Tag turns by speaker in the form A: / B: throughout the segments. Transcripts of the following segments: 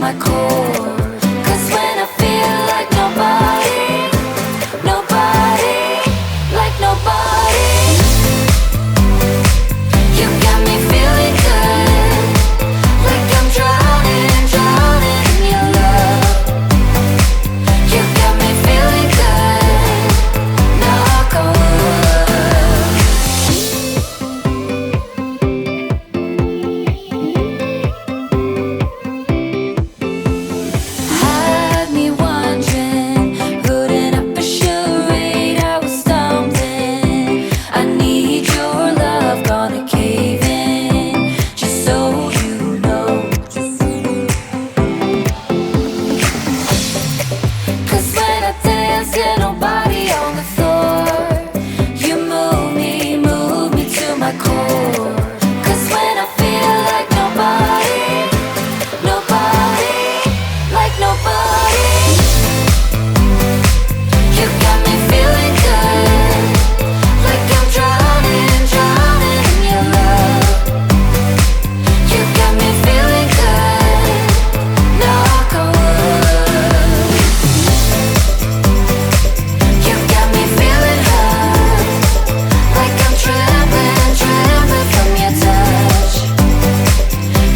A: my core. 'Cause when I feel like nobody, nobody, like nobody, you got me feeling good, like I'm drowning, drowning in your love. You got me feeling good, knock on wood. Had me wondering, putting up a charade, I was stumbling. I need your love, gonna cave in, just so you know. 'Cause when I dance, yeah, nobody on the floor. You move me to my core. 'Cause when I feel like nobody, nobody, like nobody, you got me feeling good, like I'm drowning, drowning in your love. You got me feeling good, knock on wood. You got me feeling hurt, like I'm trembling, trembling from your touch.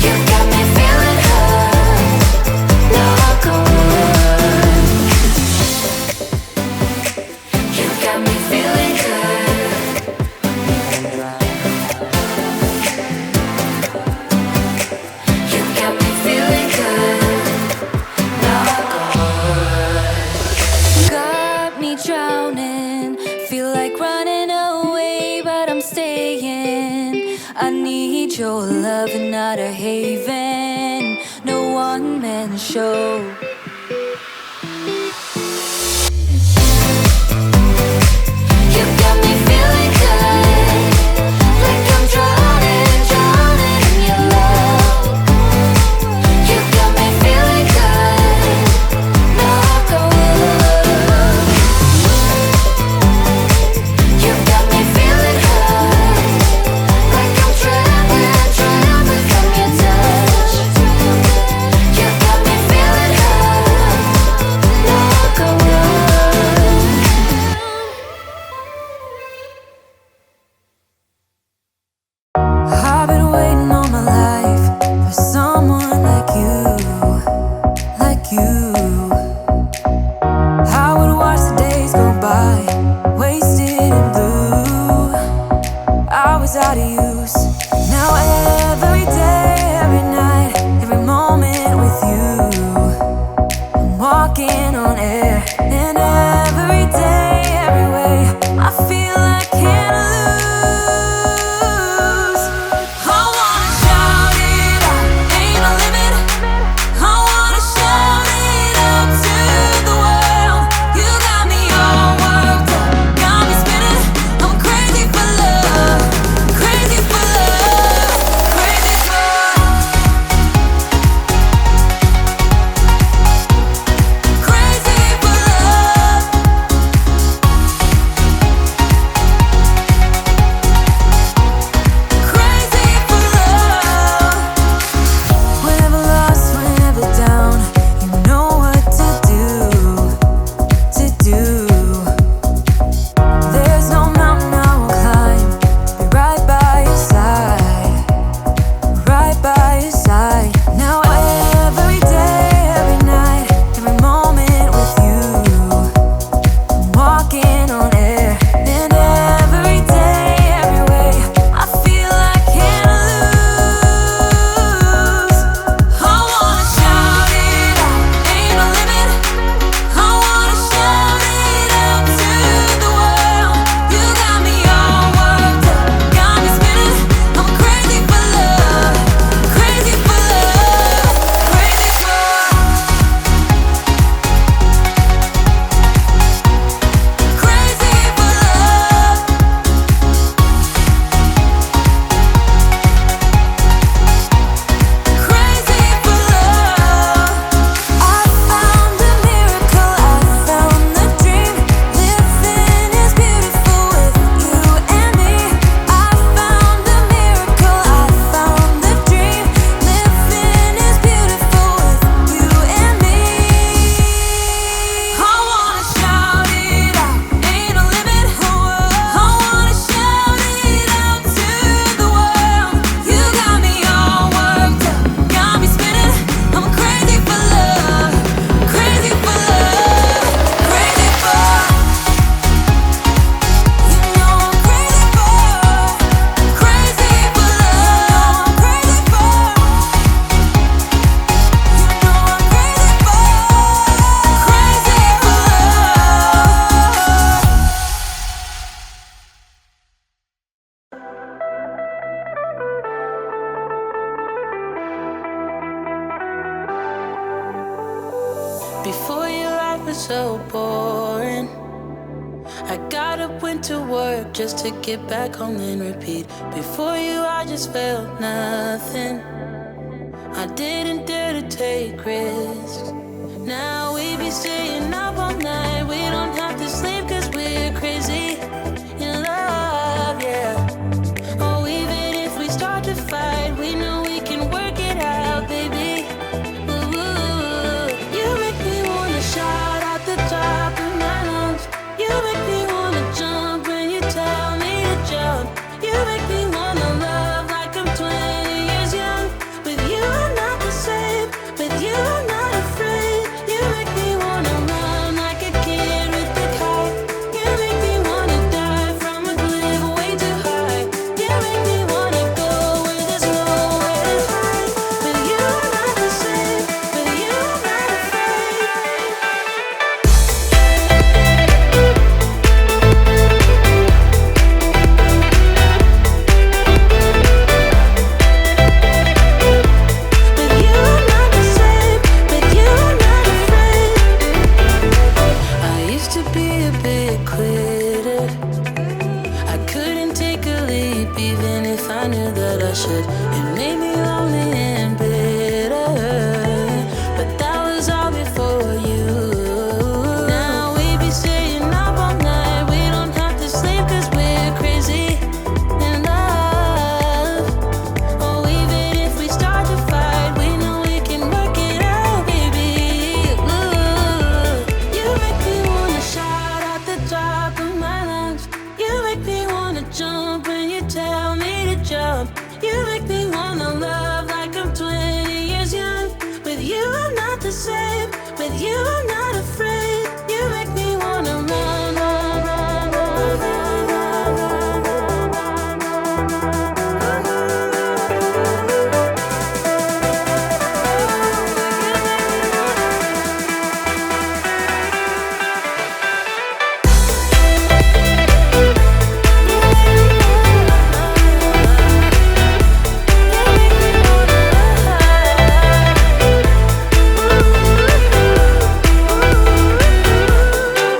A: You got me feeling hurt, knock on wood. You got me feeling good. You got me feeling good, knock on wood. Got me drowning, feel like running away, but I'm staying. I need your love and not a haven, no one-man show. You got me feeling good, like I'm drowning, drowning in your love. You got me feeling good, knock on wood. You got me feeling hurt, like I'm trembling, trembling from your touch. You got me feeling hurt, Before you, life was so boring. I got up, went to work just to get back home and repeat. Before you, I just felt nothing. I didn't dare to take risks. Now we be staying up all night. We don't have to sleep cause we're crazy in love, yeah. Oh, even if we start to fight, we know we can work it out, baby. Ooh, you make me wanna shout out the top of my lungs. You make me wanna jump when you tell me to jump. You make me wanna love like I'm 20 years young. With you I'm not the same, with you I'm not afraid. You make me wanna run like a kid with the kite. You make me wanna die from a cliff way too high. You make me wanna go where there's nowhere to hide. With you I'm not the same, with you I'm not afraid. With you I'm not the same, with you I'm not afraid. I used to be a big quitter. I couldn't take a leap even if I knew that I should. It made me lonely and bitter, but that was all before you. Now we be staying up all night. We don't have to sleep cause we're crazy in love. Oh, even if we start to fight, we know we can work it out, baby. Ooh, you make me wanna shout out the top of my lungs. You make me wanna jump when you tell me to jump. You make me wanna love like I'm 20 years young. With you I'm not the same, with you I'm not afraid. You make me wanna run, run, run, run, run, run, run,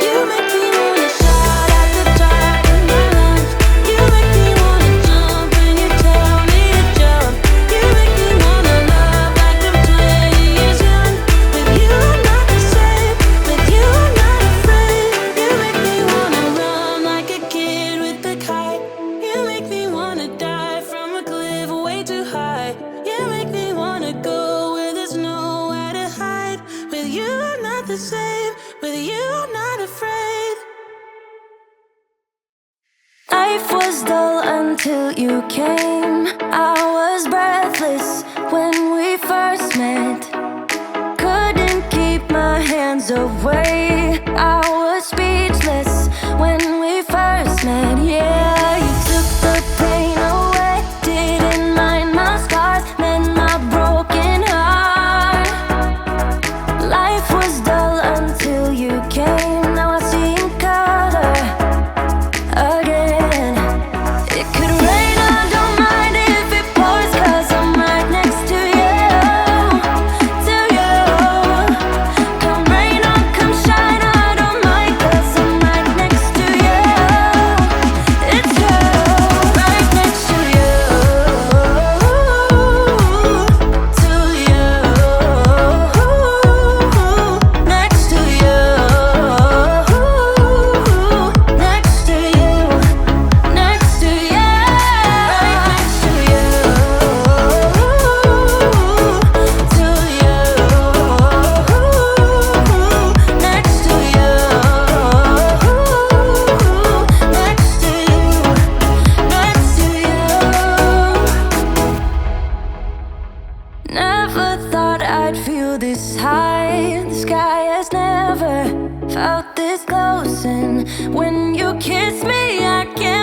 A: You make me wanna shout out the top of my lungs. You make me wanna jump when you tell me to jump. You make me wanna love like I'm 20 years young. With you I'm not the same, with you I'm not afraid. You make me wanna run like a kid with the kite. You make me wanna die from a cliff way too high. You make me wanna go where there's nowhere to hide. With you I'm not the same, with you I'm not afraid. Life was dull until you came. I was breathless when we first met. Couldn't keep my hands away. I was speechless when we first met. Yeah, you took the pain away. Didn't mind my scars, mend my broken heart. Life was dull until you came. Now I see in color again. It could rain, I don't mind if it pours, cause I'm right next to you, to you. Come rain or come shine, I don't mind, cause I'm right next to you. It's you, right next to you, to you, next to you, next to you, next to you, right next to you, to you, next to you, next to you, next to you. Never thought I'd feel this high. The sky has never felt this close, and when you kiss me, I can't